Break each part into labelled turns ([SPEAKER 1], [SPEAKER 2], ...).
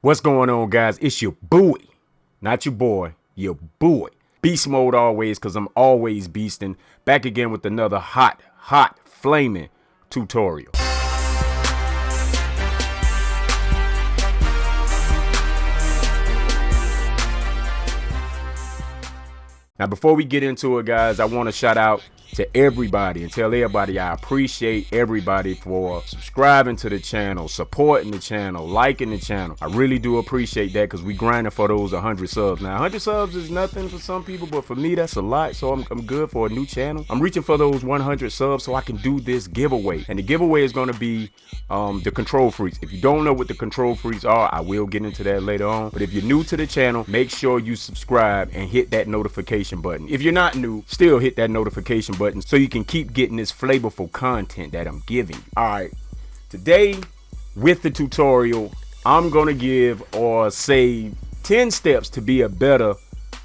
[SPEAKER 1] What's going on, guys? It's your boy, not your boy, your boy. Beast mode always, because I'm always beasting. Back again with another hot, flaming tutorial. Now, before we get into it, guys, I want to shout out to everybody and tell everybody I appreciate everybody for subscribing to the channel, supporting the channel, liking the channel. I really do appreciate that because we grinding for those 100 subs. Now, 100 subs is nothing for some people, but for me, that's a lot. So I'm good for a new channel. I'm reaching for those 100 subs so I can do this giveaway. And the giveaway is going to be the control freaks. If you don't know what the control freaks are, I will get into that later on. But if you're new to the channel, make sure you subscribe and hit that notification button. If you're not new, still hit that notification button so you can keep getting this flavorful content that I'm giving you. All right, today with the tutorial, I'm gonna give or say 10 steps to be a better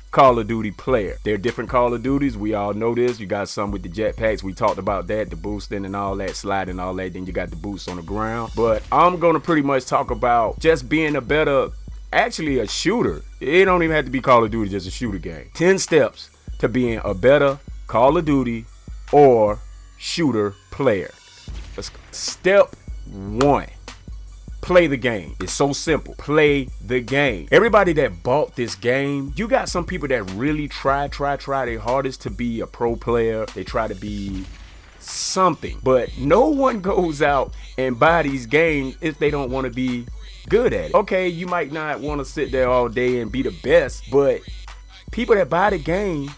[SPEAKER 1] Call of Duty player. There are different Call of Duties. We all know this. You got some with the jetpacks. We talked about that, the boosting and all that, sliding and all that. Then you got the boosts on the ground. But I'm gonna pretty much talk about just being a better, actually a shooter. It don't even have to be Call of Duty, just a shooter game. 10 steps to being a better Call of Duty or shooter player. Step 1. Play the game. It's so simple. Play the game. Everybody that bought this game, you got some people that really try their hardest to be a pro player. They try to be something, but no one goes out and buy these games if they don't want to be good at it. Okay, you might not want to sit there all day and be the best, but people that buy the game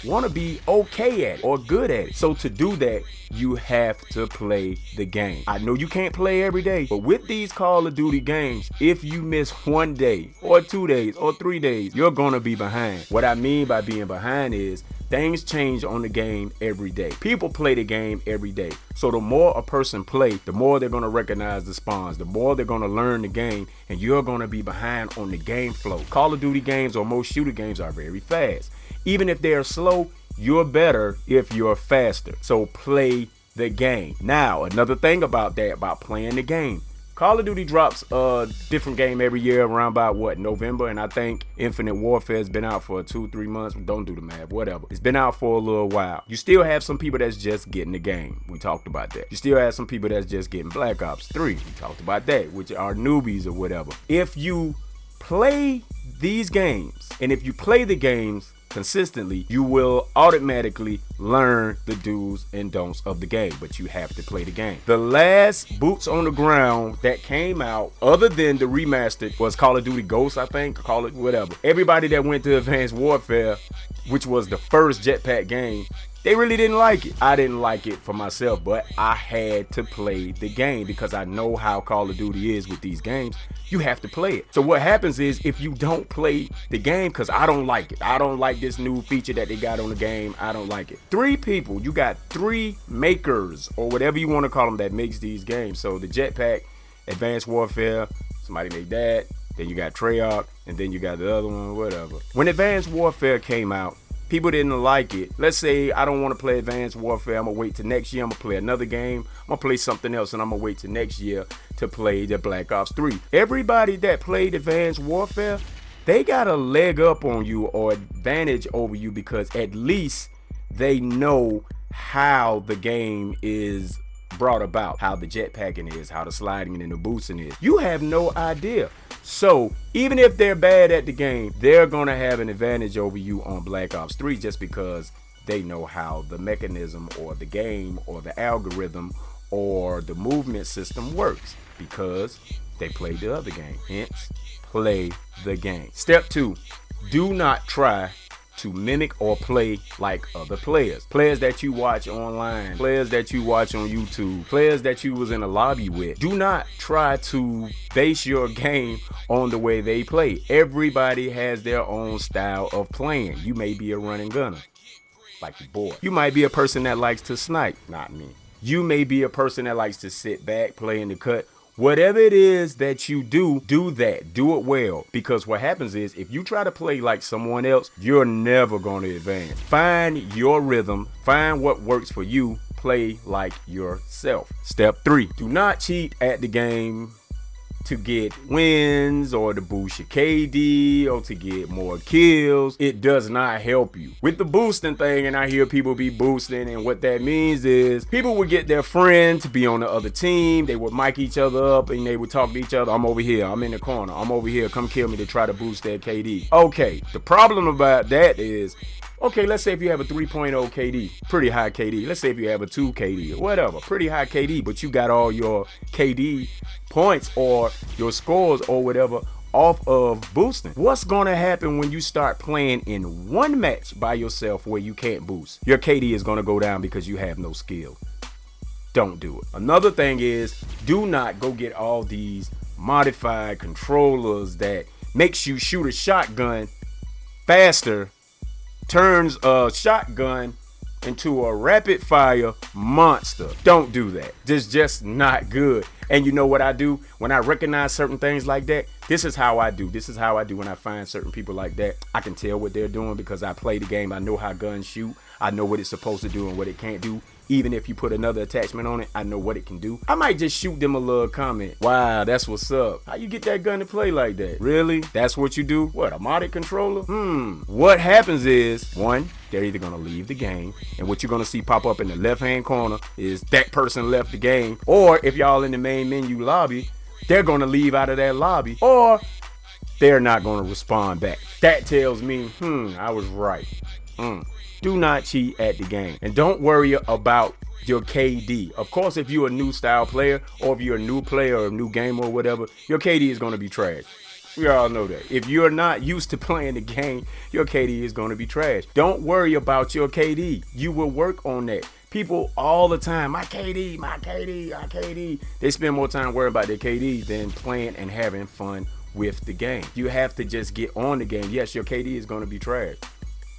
[SPEAKER 1] want to be okay at it or good at it. So to do that, you have to play the game. I know you can't play every day, but with these Call of Duty games, if you miss 1 day or 2 days or 3 days, you're gonna be behind. What I mean by being behind is things change on the game every day. People play the game every day. So the more a person plays, the more they're gonna recognize the spawns, the more they're gonna learn the game, and you're gonna be behind on the game flow. Call of Duty games or most shooter games are very fast. Even if they're slow, you're better if you're faster. So play the game. Now, another thing about that, about playing the game, Call of Duty drops a different game every year around about what, November, and I think Infinite Warfare has been out for 2-3 months. Don't do the math, whatever. It's been out for a little while. You still have some people that's just getting the game. We talked about that. You still have some people that's just getting Black Ops 3. We talked about that, which are newbies or whatever. If you play these games, and if you play the games consistently, you will automatically learn the do's and don'ts of the game, but you have to play the game. The last boots on the ground that came out, other than the remastered, was Call of Duty Ghosts, I think, call it whatever. Everybody that went to Advanced Warfare, which was the first jetpack game, they really didn't like it. I didn't like it for myself, but I had to play the game because I know how Call of Duty is with these games. You have to play it. So what happens is, if you don't play the game, because I don't like it, I don't like this new feature that they got on the game, I don't like it. 3 people, you got 3 makers or whatever you want to call them that makes these games. So the jetpack, Advanced Warfare, somebody made that. Then you got Treyarch, and then you got the other one, whatever. When Advanced Warfare came out, people didn't like it. Let's say I don't want to play Advanced Warfare. I'm going to wait till next year. I'm going to play another game. I'm going to play something else, and I'm going to wait till next year to play the Black Ops 3. Everybody that played Advanced Warfare, they got a leg up on you or advantage over you because at least they know how the game is brought about, how the jetpacking is, how the sliding and the boosting is. You have no idea. So even if they're bad at the game, they're gonna have an advantage over you on Black Ops 3 just because they know how the mechanism or the game or the algorithm or the movement system works because they played the other game. Hence, play the game. Step 2, do not try to mimic or play like other players. Players that you watch online, players that you watch on YouTube, players that you was in a lobby with. Do not try to base your game on the way they play. Everybody has their own style of playing. You may be a running gunner, like your boy. You might be a person that likes to snipe, not me. You may be a person that likes to sit back, play in the cut. Whatever it is that you do that. Do it well. Because what happens is, if you try to play like someone else, you're never going to advance. Find your rhythm. Find what works for you. Play like yourself. Step 3, do not cheat at the game to get wins or to boost your KD or to get more kills. It does not help you. With the boosting thing, and I hear people be boosting, and what that means is people would get their friend to be on the other team. They would mic each other up and they would talk to each other. I'm over here. I'm in the corner. I'm over here. Come kill me, to try to boost their KD. Okay, the problem about that is, okay, let's say if you have a 3.0 KD, pretty high KD. Let's say if you have a 2 KD or whatever, pretty high KD, but you got all your KD points or your scores or whatever off of boosting. What's going to happen when you start playing in one match by yourself where you can't boost? Your KD is going to go down because you have no skill. Don't do it. Another thing is, do not go get all these modified controllers that makes you shoot a shotgun faster, turns a shotgun into a rapid fire monster. Don't do that. Just not good. And you know what I do when I recognize certain things like that? This is how I do. This is how I do when I find certain people like that. I can tell what they're doing because I play the game. I know how guns shoot. I know what it's supposed to do and what it can't do. Even if you put another attachment on it, I know what it can do. I might just shoot them a little comment. Wow, that's what's up. How you get that gun to play like that? Really? That's what you do? What, a modded controller? What happens is, one, they're either gonna leave the game, and what you're gonna see pop up in the left-hand corner is that person left the game. Or if y'all in the main menu lobby, they're gonna leave out of that lobby, or they're not gonna respond back. That tells me, I was right. Do not cheat at the game. And don't worry about your KD. Of course, if you're a new style player, or if you're a new player or a new gamer or whatever, your KD is going to be trash. We all know that. If you're not used to playing the game, your KD is going to be trash. Don't worry about your KD. You will work on that. People all the time, my KD, my KD, my KD. They spend more time worrying about their KD than playing and having fun with the game. You have to just get on the game. Yes, your KD is going to be trash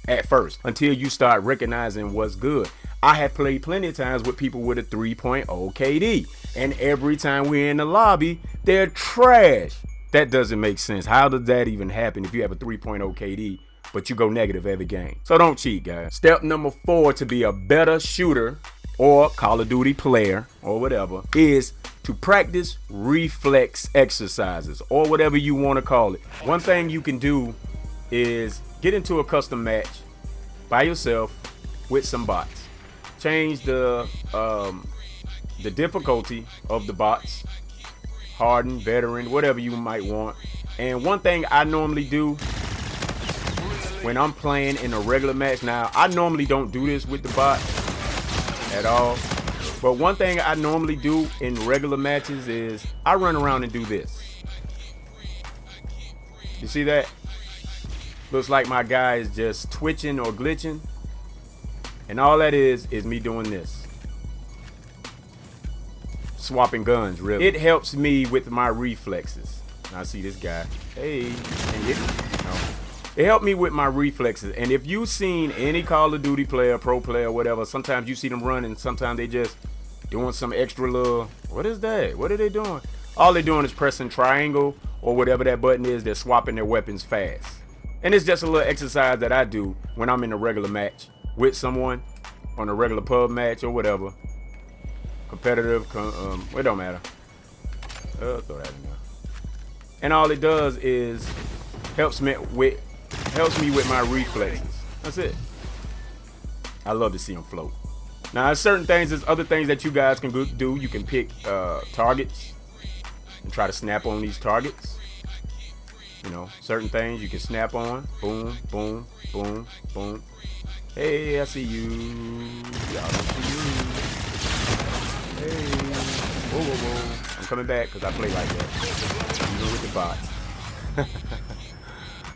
[SPEAKER 1] at first, until you start recognizing what's good. I have played plenty of times with people with a 3.0 KD, and every time we're in the lobby, they're trash. That doesn't make sense. How does that even happen if you have a 3.0 KD, but you go negative every game? So don't cheat, guys. Step number 4 to be a better shooter or Call of Duty player or whatever is to practice reflex exercises or whatever you want to call it. One thing you can do is get into a custom match by yourself with some bots. Change the difficulty of the bots, hardened, veteran, whatever you might want. And one thing I normally do when I'm playing in a regular match, now I normally don't do this with the bot at all, but one thing I normally do in regular matches is I run around and do this. You see that? Looks like my guy is just twitching or glitching. And all that is me doing this. Swapping guns, really. It helps me with my reflexes. I see this guy. Hey, it helped me with my reflexes. And if you've seen any Call of Duty player, pro player, whatever, sometimes you see them running, sometimes they just doing some extra little, what is that? What are they doing? All they're doing is pressing triangle or whatever that button is. They're swapping their weapons fast. And it's just a little exercise that I do when I'm in a regular match with someone on a regular pub match or whatever. Competitive, it don't matter. Throw that in there. And all it does is helps me with my reflexes. That's it. I love to see them float. Now, there's certain things, there's other things that you guys can do. You can pick targets and try to snap on these targets. You know, certain things you can snap on. Boom, boom, boom, boom. Hey, I see you. Y'all don't see you. Hey. Whoa, whoa, whoa. I'm coming back because I play like that. Even with the bots.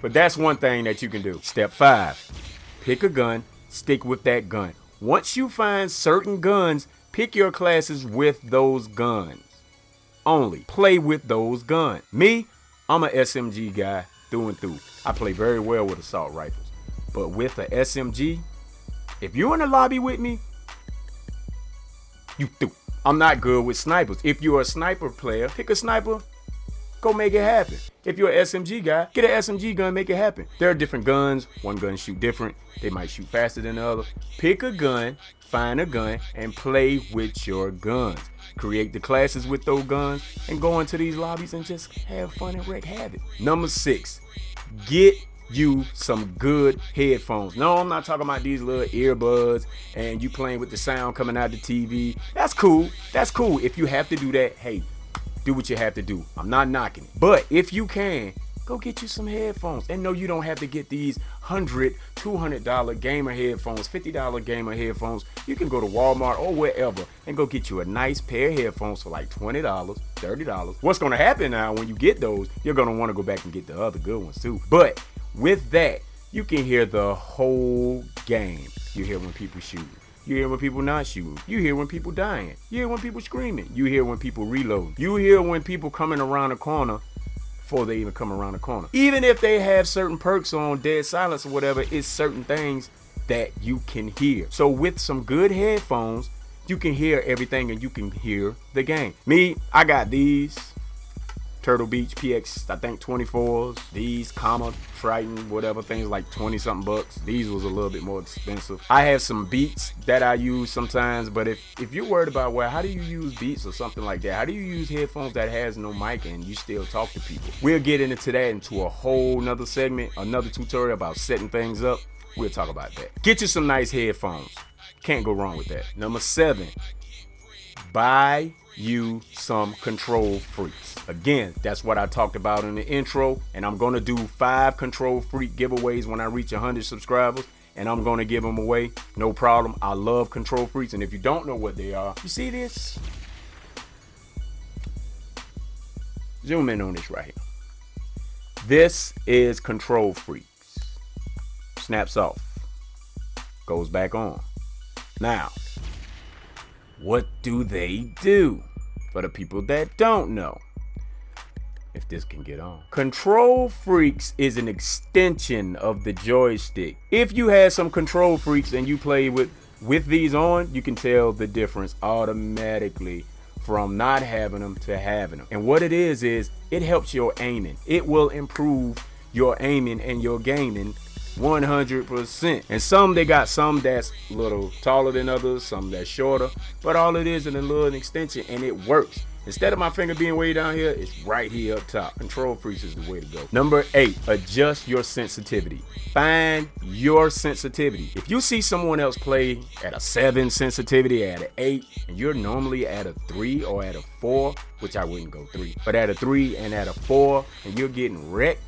[SPEAKER 1] But that's one thing that you can do. Step 5. Pick a gun. Stick with that gun. Once you find certain guns, pick your classes with those guns. Only play with those guns. Me, I'm an SMG guy through and through. I play very well with assault rifles. But with a SMG, if you're in the lobby with me, you through. I'm not good with snipers. If you're a sniper player, pick a sniper go make it happen. If you're an SMG guy, get an SMG gun, make it happen. There are different guns. One gun shoot different. They might shoot faster than the other. Pick a gun, find a gun, and play with your guns. Create the classes with those guns and go into these lobbies and just have fun and wreak havoc. Number 6, get you some good headphones. No, I'm not talking about these little earbuds and you playing with the sound coming out the TV. That's cool. That's cool. If you have to do that, hey, do what you have to do. I'm not knocking it. But if you can, go get you some headphones. And no, you don't have to get these $100, $200 gamer headphones, $50 gamer headphones. You can go to Walmart or wherever and go get you a nice pair of headphones for like $20, $30. What's going to happen now when you get those, you're going to want to go back and get the other good ones too. But with that, you can hear the whole game. You hear when people shooting. You hear when people not shooting. You hear when people dying. You hear when people screaming. You hear when people reload. You hear when people coming around the corner before they even come around the corner. Even if they have certain perks on dead silence or whatever, it's certain things that you can hear. So with some good headphones, you can hear everything and you can hear the game. Me, I got these Turtle Beach PX, I think 24s. These Triton, whatever, things like 20 something bucks. These was a little bit more expensive. I have some Beats that I use sometimes, but if you're worried about, well, how do you use Beats or something like that? How do you use headphones that has no mic and you still talk to people? We'll get into that into a whole nother segment, another tutorial about setting things up. We'll talk about that. Get you some nice headphones. Can't go wrong with that. Number 7, buy you some Control Freaks. Again, that's what I talked about in the intro, and I'm gonna do 5 Control Freak giveaways when I reach 100 subscribers, and I'm gonna give them away, no problem. I love Control Freaks, and if you don't know what they are, you see this? Zoom in on this right here. This is Control Freaks. Snaps off, goes back on. Now, what do they do? For the people that don't know, if this can get on. Control Freaks is an extension of the joystick. If you had some Control Freaks and you play with these on, you can tell the difference automatically from not having them to having them. And what it is it helps your aiming. It will improve your aiming and your gaming 100%. And they got some that's a little taller than others, some that's shorter, but all it is a little extension, and it works. Instead of my finger being way down here, it's right here up top. Control Freaks is the way to go. Number 8, adjust your sensitivity. Find your sensitivity. If you see someone else play at a 7 sensitivity, at an 8, and you're normally at a 3 or at a 4, which I wouldn't go 3, but at a 3 and at a 4, and you're getting wrecked,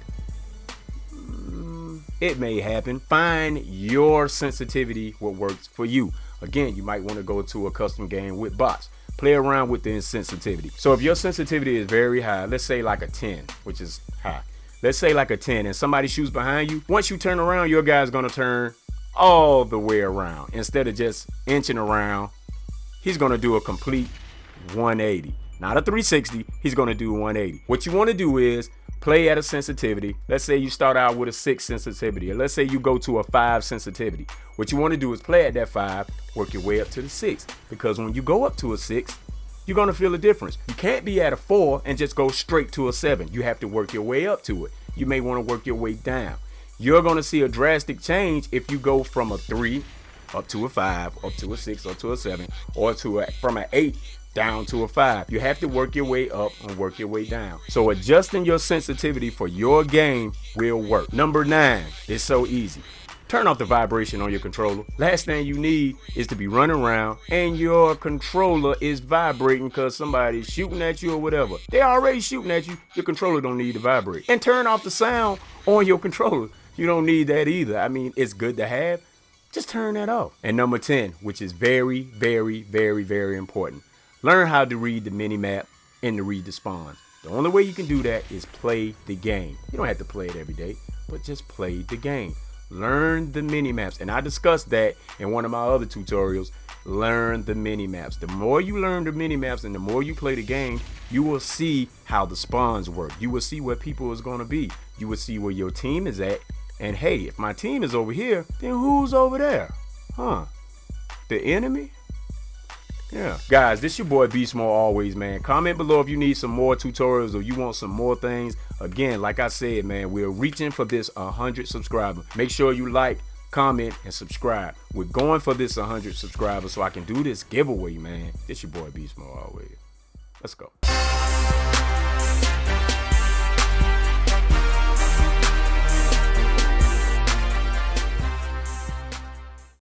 [SPEAKER 1] it may happen. Find your sensitivity, what works for you. Again, you might want to go to a custom game with bots. Play around with the insensitivity. So if your sensitivity is very high, let's say like a 10, which is high. Let's say like a 10 and somebody shoots behind you. Once you turn around, your guy's gonna turn all the way around. Instead of just inching around, he's gonna do a complete 180. Not a 360, he's gonna do 180. What you wanna do is play at a sensitivity. Let's say you start out with a 6 sensitivity, and let's say you go to a 5 sensitivity. What you want to do is play at that 5, work your way up to the 6, because when you go up to a 6, you're going to feel a difference. You can't be at a 4 and just go straight to a 7. You have to work your way up to it. You may want to work your way down. You're going to see a drastic change if you go from a 3 up to a 5, up to a 6, up to a 7, or from an 8 down to a 5. You have to work your way up and work your way down. So adjusting your sensitivity for your game will work. Number 9 is so easy. Turn off the vibration on your controller. Last thing you need is to be running around and your controller is vibrating because somebody's shooting at you or whatever. They're already shooting at you. Your controller don't need to vibrate. And turn off the sound on your controller. You don't need that either. I mean, it's good to have. Just turn that off. And number 10, which is very, very, very, very important. Learn how to read the mini-map and to read the spawns. The only way you can do that is play the game. You don't have to play it every day, but just play the game. Learn the mini-maps. And I discussed that in one of my other tutorials. Learn the mini-maps. The more you learn the mini-maps and the more you play the game, you will see how the spawns work. You will see where people is going to be. You will see where your team is at. And hey, if my team is over here, then who's over there? The enemy? Yeah, guys, this your boy BeastModeAlwayz, man. Comment below if you need some more tutorials or you want some more things. Again, like I said, man, we're reaching for this 100 subscribers. Make sure you like, comment, and subscribe. We're going for this 100 subscribers so I can do this giveaway, man. This your boy BeastModeAlwayz. Let's go.